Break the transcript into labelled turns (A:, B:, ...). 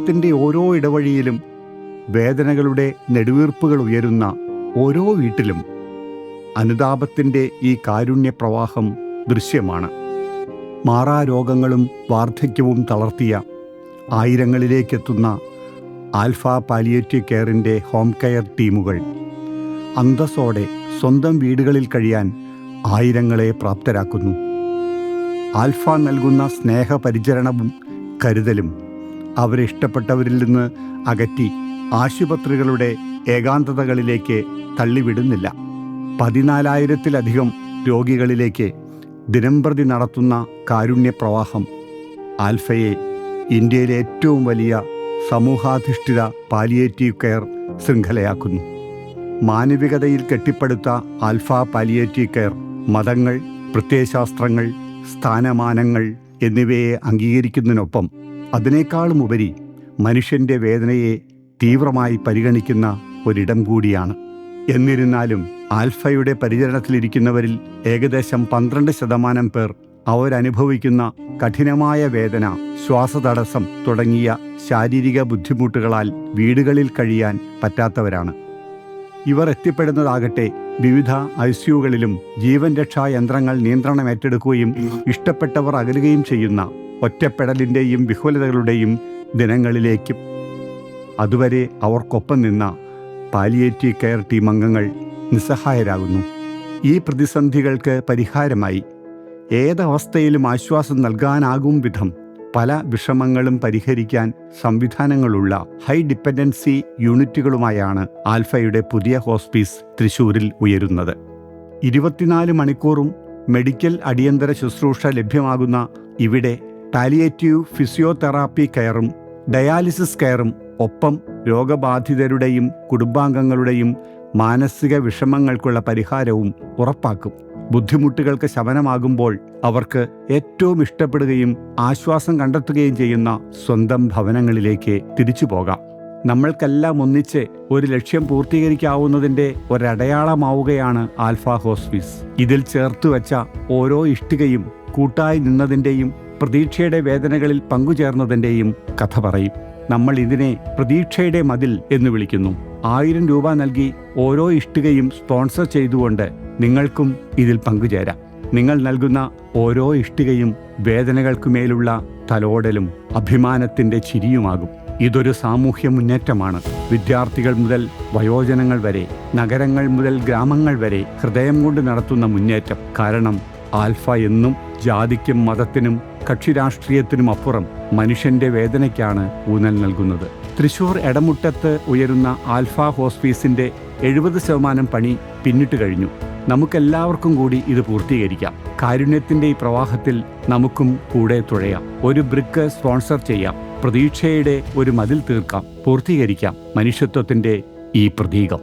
A: ജീവിതത്തിൻ്റെ ഓരോ ഇടവഴിയിലും വേദനകളുടെ നെടുവീർപ്പുകൾ ഉയരുന്ന ഓരോ വീട്ടിലും അനുതാപത്തിൻ്റെ ഈ കാരുണ്യപ്രവാഹം ദൃശ്യമാണ്. മാറാരോഗങ്ങളും വാർദ്ധക്യവും തളർത്തിയ ആയിരങ്ങളിലേക്കെത്തുന്ന ആൽഫ പാലിയേറ്റീവ് കെയറിൻ്റെ ഹോം കെയർ ടീമുകൾ അന്തസ്സോടെ സ്വന്തം വീടുകളിൽ കഴിയാൻ ആയിരങ്ങളെ പ്രാപ്തരാക്കുന്നു. ആൽഫ നൽകുന്ന സ്നേഹപരിചരണവും കരുതലും അവരെ ഇഷ്ടപ്പെട്ടവരിൽ നിന്ന് അകറ്റി ആശുപത്രികളുടെ ഏകാന്തതകളിലേക്ക് തള്ളിവിടുന്നില്ല. 14,000-ത്തിലധികം രോഗികളിലേക്ക് ദിനംപ്രതി നടത്തുന്ന കാരുണ്യപ്രവാഹം ആൽഫയെ ഇന്ത്യയിലെ ഏറ്റവും വലിയ സമൂഹാധിഷ്ഠിത പാലിയേറ്റീവ് കെയർ ശൃംഖലയാക്കുന്നു. മാനവികതയിൽ കെട്ടിപ്പടുത്ത ആൽഫ പാലിയേറ്റീവ് കെയർ മതങ്ങൾ, പ്രത്യയശാസ്ത്രങ്ങൾ, സ്ഥാനമാനങ്ങൾ എന്നിവയെ അംഗീകരിക്കുന്നതിനൊപ്പം അതിനേക്കാളുമുപരി മനുഷ്യൻ്റെ വേദനയെ തീവ്രമായി പരിഗണിക്കുന്ന ഒരിടം കൂടിയാണ്. എന്നിരുന്നാലും ആൽഫയുടെ പരിചരണത്തിലിരിക്കുന്നവരിൽ ഏകദേശം 12% പേർ അവരനുഭവിക്കുന്ന കഠിനമായ വേദന, ശ്വാസതടസ്സം തുടങ്ങിയ ശാരീരിക ബുദ്ധിമുട്ടുകളാൽ വീടുകളിൽ കഴിയാൻ പറ്റാത്തവരാണ്. ഇവർ എത്തിപ്പെടുന്നതാകട്ടെ വിവിധ ICUകളിലും ജീവൻ രക്ഷാ യന്ത്രങ്ങൾ നിയന്ത്രണം ഏറ്റെടുക്കുകയും ഇഷ്ടപ്പെട്ടവർ അകലുകയും ചെയ്യുന്ന ഒറ്റപ്പെടലിൻ്റെയും വിഹുലതകളുടെയും ദിനങ്ങളിലേക്കും. അതുവരെ അവർക്കൊപ്പം നിന്ന പാലിയേറ്റീവ് കെയർ ടീം അംഗങ്ങൾ നിസ്സഹായരാകുന്നു. ഈ പ്രതിസന്ധികൾക്ക് പരിഹാരമായി ഏതവസ്ഥയിലും ആശ്വാസം നൽകാനാകും വിധം പല വിഷമങ്ങളും പരിഹരിക്കാൻ സംവിധാനങ്ങളുള്ള ഹൈ ഡിപ്പെൻഡൻസി യൂണിറ്റുകളുമായാണ് ആൽഫയുടെ പുതിയ ഹോസ്പീസ് തൃശ്ശൂരിൽ ഉയരുന്നത്. 24 മണിക്കൂറും മെഡിക്കൽ അടിയന്തര ശുശ്രൂഷ ലഭ്യമാകുന്ന ഇവിടെ പാലിയേറ്റീവ് ഫിസിയോതെറാപ്പി കെയറും ഡയാലിസിസ് കെയറും ഒപ്പം രോഗബാധിതരുടെയും കുടുംബാംഗങ്ങളുടെയും മാനസിക വിഷമങ്ങൾക്കുള്ള പരിഹാരവും ഉറപ്പാക്കും. ബുദ്ധിമുട്ടുകൾക്ക് ശമനമാകുമ്പോൾ അവർക്ക് ഏറ്റവും ഇഷ്ടപ്പെടുകയും ആശ്വാസം കണ്ടെത്തുകയും ചെയ്യുന്ന സ്വന്തം ഭവനങ്ങളിലേക്ക് തിരിച്ചു പോകാം. നമ്മൾക്കെല്ലാം ഒന്നിച്ച് ഒരു ലക്ഷ്യം പൂർത്തീകരിക്കാവുന്നതിൻ്റെ ഒരടയാളമാവുകയാണ് ആൽഫ ഹോസ്പീസ്. ഇതിൽ ചേർത്തുവെച്ച ഓരോ ഇഷ്ടികയും കൂട്ടായി നിന്നതിൻ്റെയും പ്രതീക്ഷയുടെ വേദനകളിൽ പങ്കുചേർന്നതിൻ്റെയും കഥ പറയും. നമ്മൾ ഇതിനെ പ്രതീക്ഷയുടെ മതിൽ എന്ന് വിളിക്കുന്നു. 1000 രൂപ നൽകി ഓരോ ഇഷ്ടികയും സ്പോൺസർ ചെയ്തുകൊണ്ട് നിങ്ങൾക്കും ഇതിൽ പങ്കുചേരാം. നിങ്ങൾ നൽകുന്ന ഓരോ ഇഷ്ടികയും വേദനകൾക്കുമേലുള്ള തലോടലും അഭിമാനത്തിൻ്റെ ചിരിയുമാകും. ഇതൊരു സാമൂഹ്യ മുന്നേറ്റമാണ്. വിദ്യാർത്ഥികൾ മുതൽ വയോജനങ്ങൾ വരെ, നഗരങ്ങൾ മുതൽ ഗ്രാമങ്ങൾ വരെ ഹൃദയം കൊണ്ട് നടത്തുന്ന മുന്നേറ്റം. കാരണം ആൽഫ എന്നും ജാതിക്കും മതത്തിനും കക്ഷി രാഷ്ട്രീയത്തിനും അപ്പുറം മനുഷ്യൻ്റെ വേദനയ്ക്കാണ് ഊന്നൽ നൽകുന്നത്. തൃശ്ശൂർ എടമുട്ടത്ത് ഉയരുന്ന ആൽഫ ഹോസ്പീസിൻ്റെ 70% പണി പിന്നിട്ട് കഴിഞ്ഞു. നമുക്കെല്ലാവർക്കും കൂടി ഇത് പൂർത്തീകരിക്കാം. കാരുണ്യത്തിൻ്റെ ഈ പ്രവാഹത്തിൽ നമുക്കും കൂടെ തുഴയാം. ഒരു ബ്രിക്ക് സ്പോൺസർ ചെയ്യാം. പ്രതീക്ഷയുടെ ഒരു മതിൽ തീർക്കാം. പൂർത്തീകരിക്കാം മനുഷ്യത്വത്തിൻ്റെ ഈ പ്രതീകം.